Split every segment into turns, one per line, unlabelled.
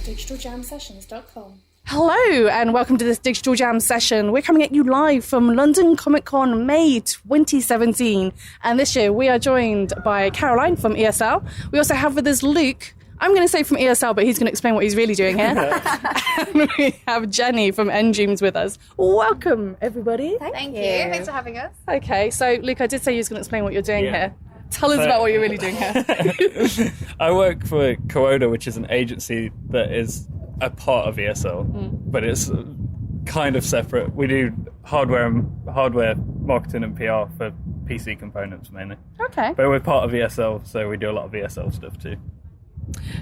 digitaljamsessions.com.
Hello and welcome to this Digital Jam session. We're coming at you live from London Comic Con May 2017. And this year we are joined by Caroline from ESL. We also have with us Luke. I'm going to say from ESL, but he's going to explain what he's really doing here. And we have Jenny from Endreams with us. Welcome, everybody.
Thank you. Thanks for having us.
Okay, so Luke, I did say you was going to explain what you're doing here. Tell us about what you're really doing here.
I work for Coda, which is an agency that is a part of ESL, but it's kind of separate. We do hardware marketing and PR for PC components mainly.
Okay.
But we're part of ESL, so we do a lot of ESL stuff too.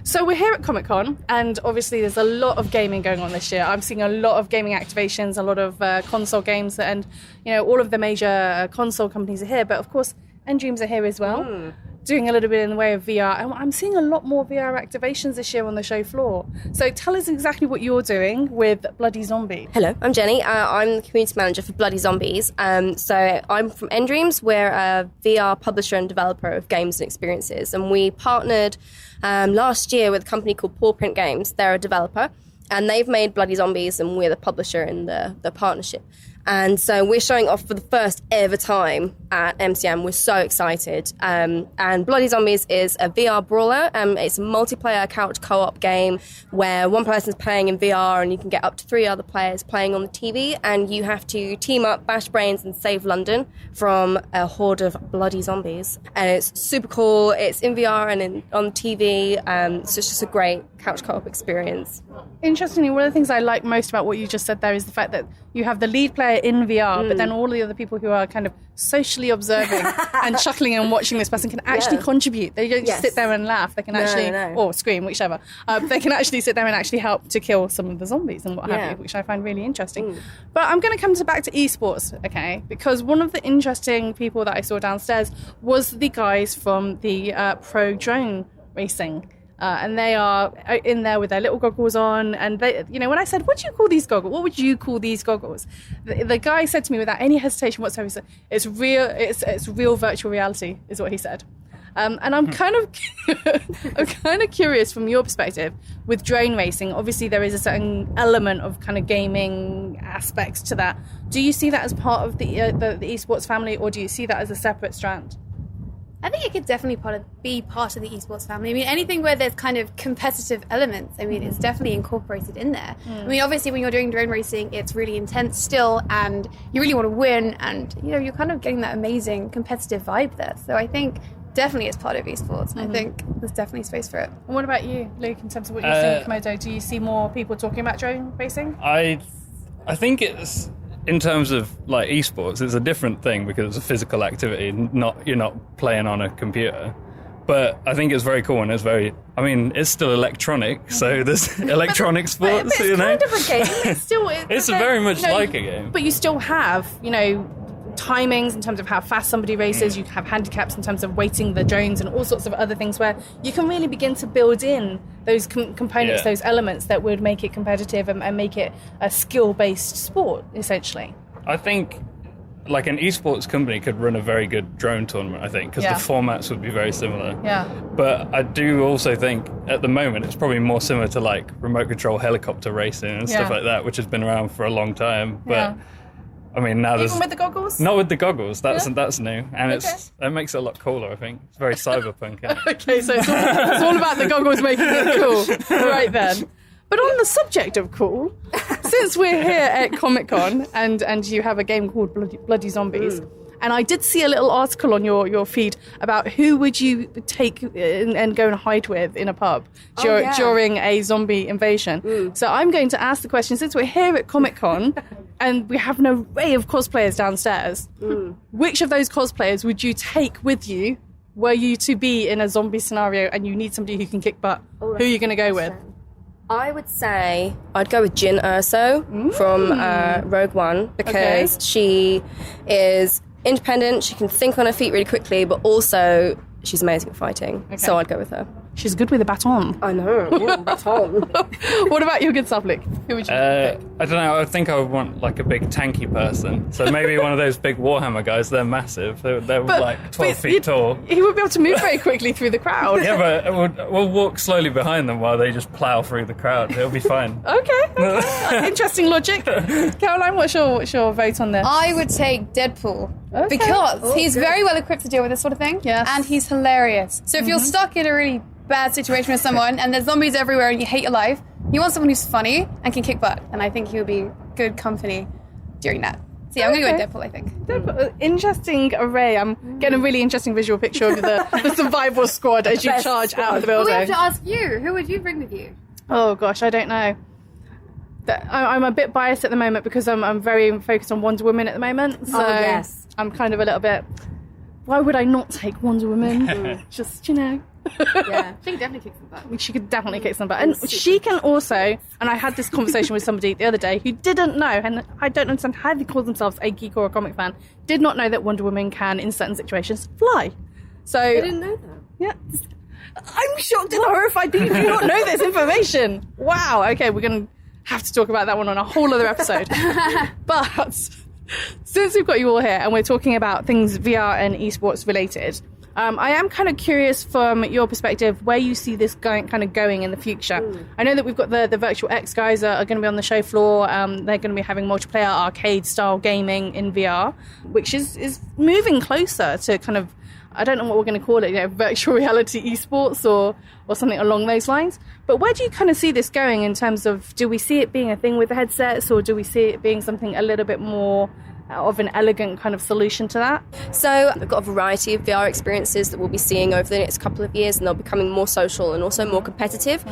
So we're here at Comic Con, and obviously there's a lot of gaming going on this year. I'm seeing a lot of gaming activations, a lot of console games, and all of the major console companies are here. But of course, Endreams are here as well, doing a little bit in the way of VR. And I'm seeing a lot more VR activations this year on the show floor. So tell us exactly what you're doing with Bloody Zombie.
Hello, I'm Jenny. I'm the community manager for Bloody Zombies. So I'm from Endreams. We're a VR publisher and developer of games and experiences. And we partnered last year with a company called Paw Print Games. They're a developer. And they've made Bloody Zombies, and we're the publisher in the partnership. And so we're showing off for the first ever time at MCM. We're so excited. And Bloody Zombies is a VR brawler. It's a multiplayer couch co-op game where one person's playing in VR and you can get up to 3 other players playing on the TV, and you have to team up, bash brains, and save London from a horde of bloody zombies. And it's super cool. It's in VR and on TV. So it's just a great couch co-op experience.
Interestingly, one of the things I like most about what you just said there is the fact that you have the lead player in VR, but then all the other people who are kind of socially observing and chuckling and watching this person can actually contribute. They don't just sit there and laugh. They can or scream, whichever. They can actually sit there and actually help to kill some of the zombies and what have you, which I find really interesting. But I'm going to come back to eSports, okay? Because one of the interesting people that I saw downstairs was the guys from the pro drone racing. And they are in there with their little goggles on. And they, when I said, "What do you call these goggles? What would you call these goggles?" The guy said to me without any hesitation whatsoever, he said, "It's real. It's real virtual reality," is what he said. And I'm kind of curious from your perspective with drone racing. Obviously, there is a certain element of kind of gaming aspects to that. Do you see that as part of the esports family, or do you see that as a separate strand?
I think it could definitely be part of the esports family. I mean, anything where there's kind of competitive elements, I mean, it's definitely incorporated in there. I mean, obviously, when you're doing drone racing, it's really intense still, and you really want to win, and, you're kind of getting that amazing competitive vibe there. So I think definitely it's part of esports, and I think there's definitely space for it.
And what about you, Luke, in terms of what you're seeing at Komodo? Do you see more people talking about drone racing?
I think it's... In terms of like esports, it's a different thing because it's a physical activity. You're not playing on a computer. But I think it's very cool, and it's still electronic, so there's electronic sports.
But it's kind of a game. It's still
it's very much like a game.
But you still have timings in terms of how fast somebody races. You have handicaps in terms of weighting the drones and all sorts of other things where you can really begin to build in those components, those elements that would make it competitive and make it a skill-based sport, essentially.
I think like an esports company could run a very good drone tournament, I think, because the formats would be very similar. Yeah. But I do also think at the moment it's probably more similar to like remote control helicopter racing and stuff like that, which has been around for a long time. But I mean, now
even with the goggles?
Not with the goggles. That's new, and it makes it a lot cooler. I think it's very cyberpunk.
Okay, so it's all about the goggles making it cool, right then. But on the subject of cool, since we're here at Comic Con and you have a game called Bloody Zombies, and I did see a little article on your feed about who would you take and go and hide with in a pub during a zombie invasion. So I'm going to ask the question, since we're here at Comic Con and we have an array of cosplayers downstairs, which of those cosplayers would you take with you were you to be in a zombie scenario and you need somebody who can kick butt? Who are you going to go with?
I would say I'd go with Jyn Erso from Rogue One, because she is independent, she can think on her feet really quickly, but also she's amazing at fighting. So I'd go with her.
She's good with a baton.
I know. Ooh, baton.
What about your good self, Luke? Who would you pick?
I don't know. I think I would want like a big tanky person. So maybe one of those big Warhammer guys. They're massive. They're like 12 feet tall.
He would be able to move very quickly through the crowd.
Yeah, but we'll walk slowly behind them while they just plough through the crowd. It'll be fine.
Okay. Interesting logic. Caroline, what's your vote on this?
I would take Deadpool. Because he's very well equipped to deal with this sort of thing.
Yes.
And he's hilarious. So if you're stuck in a really bad situation with someone and there's zombies everywhere and you hate your life, you want someone who's funny and can kick butt. And I think he would be good company during that. So yeah, I'm going to go with Deadpool, I think.
Deadpool, interesting array. I'm getting a really interesting visual picture of the survival squad as you charge out of the
Well,
building.
we have to ask you. Who would you bring with you?
Oh gosh, I don't know. I'm a bit biased at the moment because I'm very focused on Wonder Woman at the moment. So
yes.
I'm kind of a little bit, why would I not take Wonder Woman? Just,
Yeah, she can definitely kick some butt.
She could definitely kick some butt. And she can also, and I had this conversation with somebody the other day who didn't know, and I don't understand how they call themselves a geek or a comic fan, did not know that Wonder Woman can, in certain situations, fly. So
I didn't know that.
Yeah. I'm shocked and horrified that you do not know this information. Wow. Okay, we're going to have to talk about that one on a whole other episode. But since we've got you all here and we're talking about things VR and esports related, I am kind of curious from your perspective where you see this going in the future. I know that we've got the Virtual X guys are going to be on the show floor. They're going to be having multiplayer arcade style gaming in VR, which is moving closer to kind of, I don't know what we're going to call it, virtual reality esports or something along those lines. But where do you kind of see this going in terms of, do we see it being a thing with the headsets, or do we see it being something a little bit more of an elegant kind of solution to that?
So we've got a variety of VR experiences that we'll be seeing over the next couple of years, and they're becoming more social and also more competitive.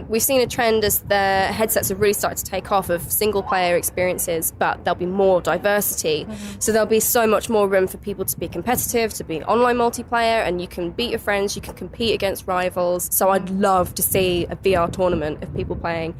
We've seen a trend as the headsets have really started to take off of single player experiences, but there'll be more diversity. So there'll be so much more room for people to be competitive, to be online multiplayer, and you can beat your friends, you can compete against rivals. So I'd love to see a VR tournament of people playing,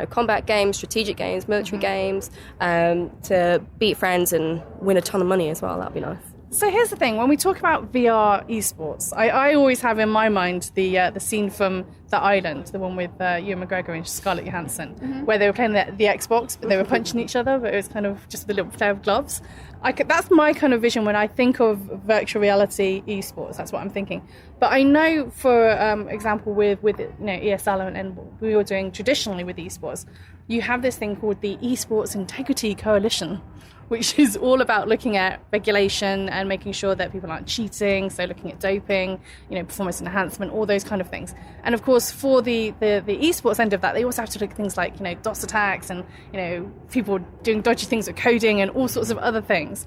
combat games, strategic games, military games, to beat friends and win a ton of money as well. That'd be nice.
So here's the thing, when we talk about VR esports, I always have in my mind the scene from The Island, the one with Ewan McGregor and Scarlett Johansson, where they were playing the Xbox, but they were punching each other, but it was kind of just the little pair of gloves. That's my kind of vision when I think of virtual reality esports. That's what I'm thinking. But I know, for example, with ESL and what we were doing traditionally with esports, you have this thing called the Esports Integrity Coalition, which is all about looking at regulation and making sure that people aren't cheating, so looking at doping, performance enhancement, all those kind of things. And of course, for the esports end of that, they also have to look at things like, DOS attacks and, people doing dodgy things with coding and all sorts of other things.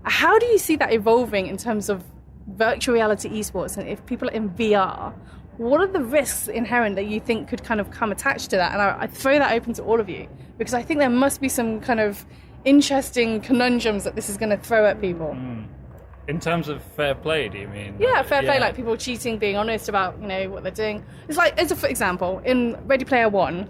How do you see that evolving in terms of virtual reality esports? And if people are in VR, what are the risks inherent that you think could kind of come attached to that? And I throw that open to all of you, because I think there must be some kind of interesting conundrums that this is going to throw at people.
In terms of fair play, do you mean?
Yeah, fair play, like people cheating, being honest about, what they're doing. It's like, for example, in Ready Player One,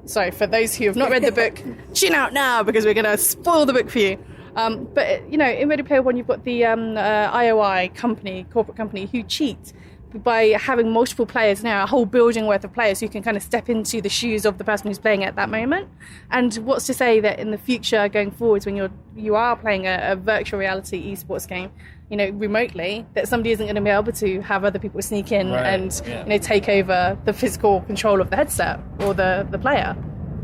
sorry, for those who have not read the book, tune out now because we're going to spoil the book for you. But, in Ready Player One, you've got the IOI company, corporate company, who cheat by having multiple players now, a whole building worth of players who can kind of step into the shoes of the person who's playing at that moment. And what's to say that in the future, going forwards, when you are playing a virtual reality esports game, remotely, that somebody isn't going to be able to have other people sneak in take over the physical control of the headset or the player.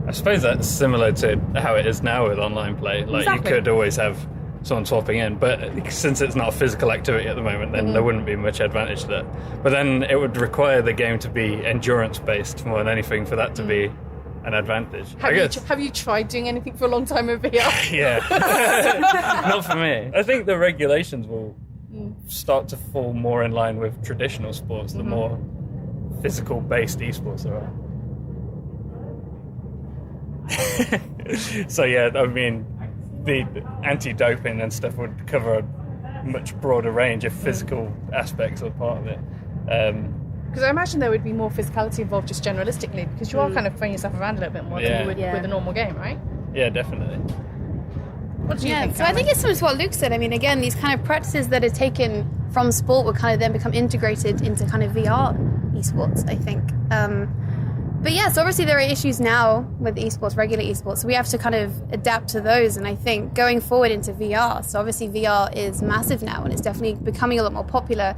I suppose that's similar to how it is now with online play. Like, exactly. You could always have someone swapping in, but since it's not a physical activity at the moment, then there wouldn't be much advantage to that. But then it would require the game to be endurance based more than anything for that to be an advantage.
Have you tried doing anything for a long time in VR?
Yeah. Not for me. I think the regulations will start to fall more in line with traditional sports, the more physical based esports there are. So yeah, I mean, the anti-doping and stuff would cover a much broader range if physical aspects are part of it.
Because I imagine there would be more physicality involved just generalistically, because you are kind of throwing yourself around a little bit more than you would with a normal game, right?
Yeah, definitely.
What do you think,
so I think it's similar to what Luke said. I mean, again, these kind of practices that are taken from sport will kind of then become integrated into kind of VR esports, I think. But yeah, so obviously there are issues now with esports, regular esports, so we have to kind of adapt to those. And I think going forward into VR, so obviously VR is massive now and it's definitely becoming a lot more popular.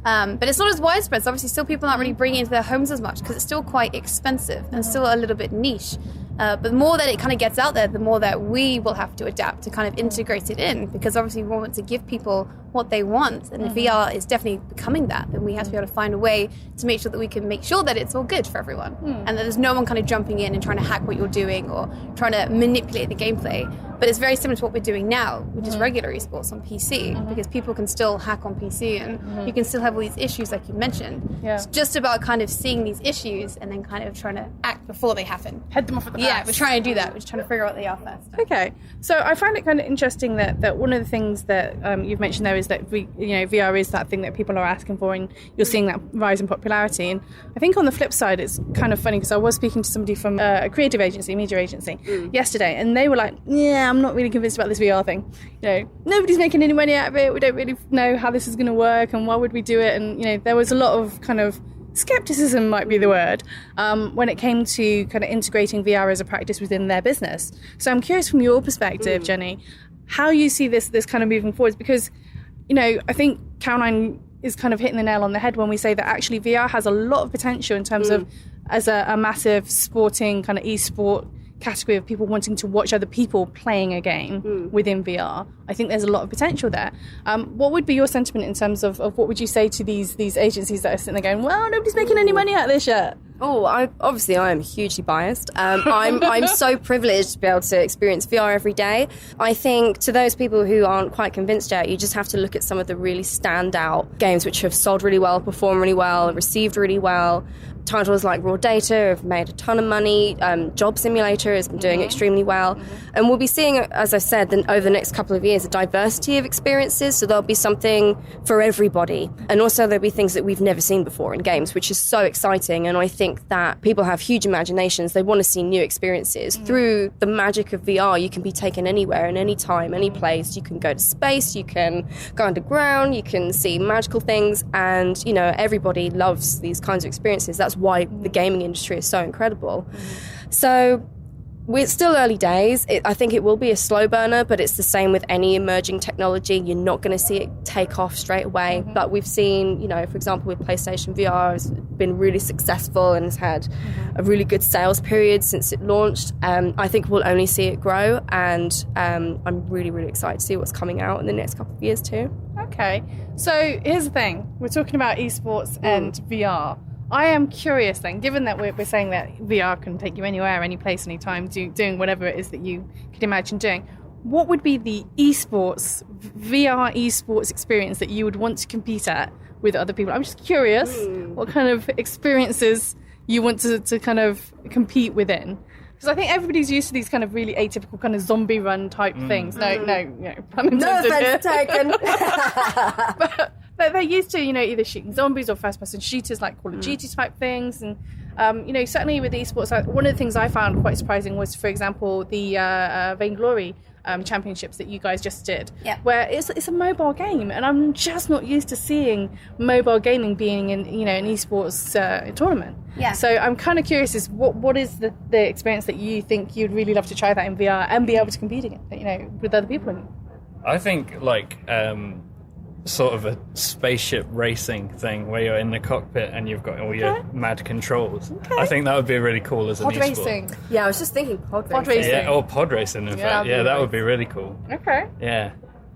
But it's not as widespread, so obviously still people aren't really bringing it into their homes as much because it's still quite expensive and still a little bit niche. But the more that it kind of gets out there, the more that we will have to adapt to kind of integrate it in, because obviously we want to give people what they want, and VR is definitely becoming that. And we have to be able to find a way to make sure that we can make sure that it's all good for everyone, and that there's no one kind of jumping in and trying to hack what you're doing or trying to manipulate the gameplay. But it's very similar to what we're doing now, which is regular esports on PC, because people can still hack on PC and you can still have all these issues like you mentioned. Yeah. It's just about kind of seeing these issues and then kind of trying to act before they happen.
Head them off at the pass.
Yeah, we're trying to do that. We're just trying to figure out what they are first.
Okay. So I find it kind of interesting that one of the things that you've mentioned there is that VR is that thing that people are asking for, and you're seeing that rise in popularity. And I think on the flip side, it's kind of funny because I was speaking to somebody from a creative agency, media agency, yesterday, and they were like, yeah, I'm not really convinced about this VR thing. Nobody's making any money out of it. We don't really know how this is going to work, and why would we do it? And there was a lot of kind of skepticism, might be the word, when it came to kind of integrating VR as a practice within their business. So I'm curious from your perspective, Jenny, how you see this kind of moving forwards, because I think Caroline is kind of hitting the nail on the head when we say that actually VR has a lot of potential in terms of as a massive sporting kind of e-sport category of people wanting to watch other people playing a game within VR. I think there's a lot of potential there. What would be your sentiment in terms of what would you say to these agencies that are sitting there going, well, nobody's making any money out of this yet?
Oh, I am hugely biased. I'm so privileged to be able to experience VR every day. I think to those people who aren't quite convinced yet, you just have to look at some of the really standout games which have sold really well, performed really well, received really well. Titles like Raw Data have made a ton of money. Job Simulator has been doing extremely well. And we'll be seeing, as I said, over the next couple of years, a diversity of experiences. So there'll be something for everybody. And also there'll be things that we've never seen before in games, which is so exciting. And I think that people have huge imaginations. They want to see new experiences. Through the magic of VR, you can be taken anywhere, in any time, any place. You can go to space, you can go underground, you can see magical things. And, everybody loves these kinds of experiences. That's why the gaming industry is so incredible. So we're still early days. I think it will be a slow burner, but it's the same with any emerging technology. You're not going to see it take off straight away. But we've seen, for example, with PlayStation VR, has been really successful and has had a really good sales period since it launched. I think we'll only see it grow, and I'm really, really excited to see what's coming out in the next couple of years too. Okay, so here's the thing. We're talking about esports and VR. I am curious then, given that we're saying that VR can take you anywhere, any place, any time, doing whatever it is that you could imagine doing, what would be the VR esports experience that you would want to compete at with other people? I'm just curious what kind of experiences you want to kind of compete within. Because I think everybody's used to these kind of really atypical kind of zombie run type things. No, pun intended. No offense taken.
But they're used to, either shooting zombies or first-person shooters like Call of Duty type things. And, certainly with esports, one of the things I found quite surprising was, for example, the Vainglory championships that you guys just did, where it's a mobile game. And I'm just not used to seeing mobile gaming being in, an esports tournament. Yeah. So I'm kind of curious, what is the experience that you think you'd really love to try that in VR and be able to compete against, with other people?
I think sort of a spaceship racing thing where you're in the cockpit and you've got all your mad controls. I think that would be really cool as an
pod racing.
Yeah, I was just thinking pod
racing.
Yeah, or pod racing, in fact. Yeah, that would be really cool.
Okay.
Yeah.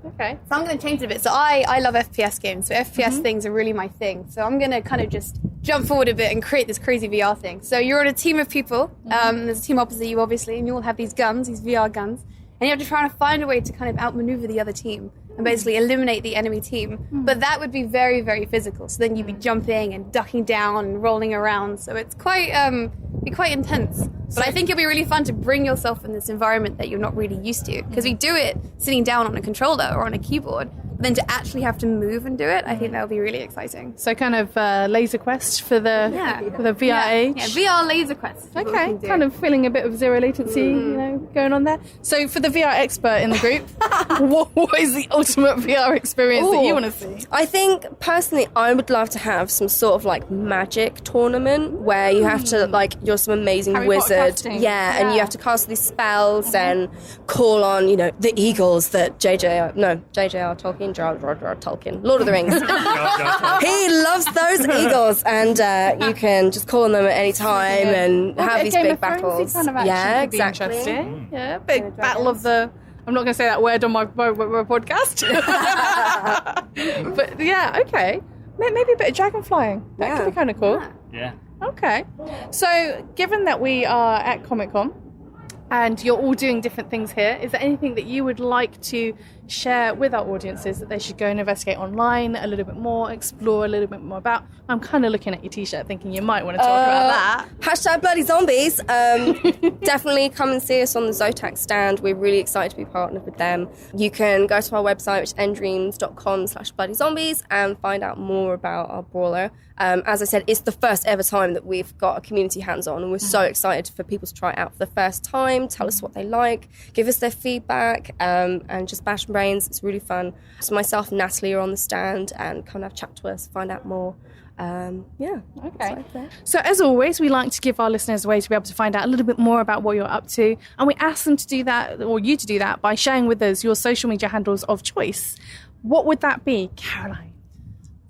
Okay.
So I'm going to change it a bit. So I love FPS games. So FPS things are really my thing. So I'm going to kind of just jump forward a bit and create this crazy VR thing. So you're on a team of people. There's a team opposite you, obviously, and you all have these guns, these VR guns. And you have to try and find a way to kind of outmaneuver the other team and basically eliminate the enemy team. But that would be very, very physical. So then you'd be jumping and ducking down and rolling around. So it's quite intense. But I think it'll be really fun to bring yourself in this environment that you're not really used to. Because we do it sitting down on a controller or on a keyboard. But then to actually have to move and do it, I think that'll be really exciting.
So kind of Laser Quest for the VR age.
Yeah, VR Laser Quest.
Okay, kind of feeling a bit of zero latency, going on there. So for the VR expert in the group, what is the ultimate VR experience that you want to see?
I think personally, I would love to have some sort of like magic tournament where you have to you're some amazing
Harry
wizard,
Potter casting.
and you have to cast these spells and call on the eagles that J.J.R. Tolkien, Tolkien, Lord of the Rings. He loves those eagles, and you can just call on them at any time and have these big battles.
Kind of exactly. Yeah, big battle of the. I'm not going to say that word on my podcast. But yeah, okay. Maybe a bit of dragon flying. That could be kind of cool.
Yeah.
Okay. So, given that we are at Comic-Con and you're all doing different things here, is there anything that you would like to share with our audiences that they should go and investigate online a little bit more, explore a little bit more about? I'm kind of looking at your t-shirt thinking you might want to talk about that.
#Bloody Zombies. Definitely come and see us on the ZOTAC stand. We're really excited to be partnered with them. You can go to our website, which is endreams.com/bloodzyzombies, and find out more about our brawler. As I said, it's the first ever time that we've got a community hands-on, and we're so excited for people to try it out for the first time, tell us what they like, give us their feedback, and just bash and brains. It's really fun. So myself and Natalie are on the stand, and come and have a chat to us, find out more.
Okay. So as always, we like to give our listeners a way to be able to find out a little bit more about what you're up to, and we ask them to do that, or you to do that, by sharing with us your social media handles of choice. What would that be, Caroline?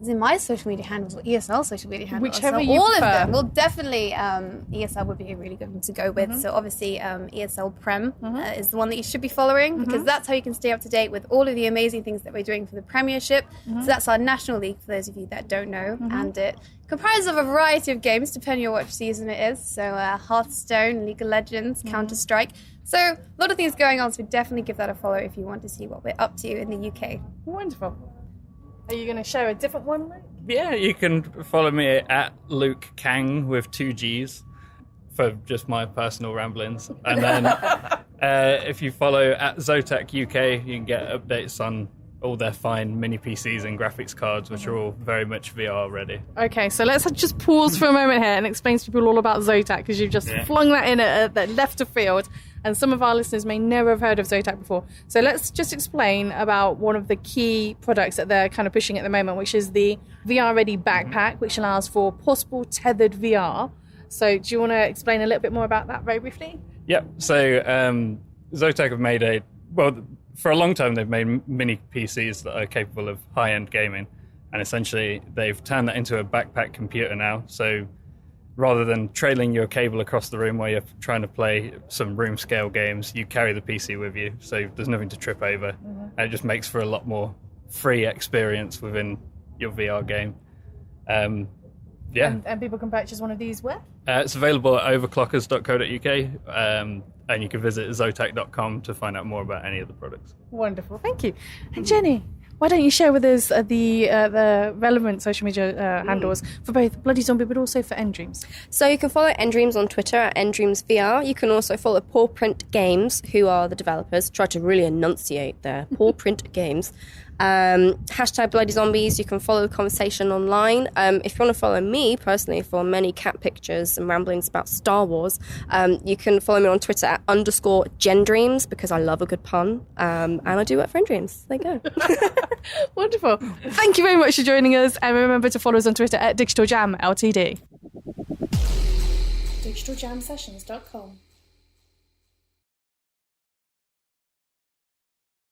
In my social media handles or ESL social media handles.
Whichever
so
you
all
prefer.
of them. Well, definitely ESL would be a really good one to go with. So obviously ESL Prem is the one that you should be following because that's how you can stay up to date with all of the amazing things that we're doing for the Premiership. So that's our national league for those of you that don't know. And it comprises of a variety of games depending on what season it is. So Hearthstone, League of Legends, Counter-Strike. So a lot of things going on. So definitely give that a follow if you want to see what we're up to in the UK.
Wonderful. Are you going to share a different one, Luke?
Yeah, you can follow me at Luke Kang with 2 Gs for just my personal ramblings. And then if you follow at ZOTAC UK, you can get updates on all their fine mini PCs and graphics cards, which are all very much VR ready.
Okay, so let's just pause for a moment here and explain to people all about ZOTAC, because you've just flung that in at left of field, and some of our listeners may never have heard of ZOTAC before. So let's just explain about one of the key products that they're kind of pushing at the moment, which is the VR Ready backpack, which allows for portable tethered VR. So do you want to explain a little bit more about that very briefly?
Yep. So ZOTAC have made for a long time, they've made mini PCs that are capable of high-end gaming. And essentially, they've turned that into a backpack computer now. So rather than trailing your cable across the room while you're trying to play some room-scale games, you carry the PC with you. So there's nothing to trip over. And it just makes for a lot more free experience within your VR game. And
people can purchase one of these where?
It's available at overclockers.co.uk, and you can visit zotac.com to find out more about any of the products.
Wonderful, thank you. And Jenny, why don't you share with us the relevant social media handles for both Bloody Zombie but also for Endreams?
So you can follow Endreams on Twitter at EndreamsVR. You can also follow Paw Print Games, who are the developers. Try to really enunciate their Paw Print Games. #Bloody Zombies. You can follow the conversation online. If you want to follow me personally for many cat pictures and ramblings about Star Wars, you can follow me on Twitter at _GenDreams, because I love a good pun, and I do work for Endreams. There you go.
Wonderful. Thank you very much for joining us, and remember to follow us on Twitter at Digital Jam Ltd.
digitaljamsessions.com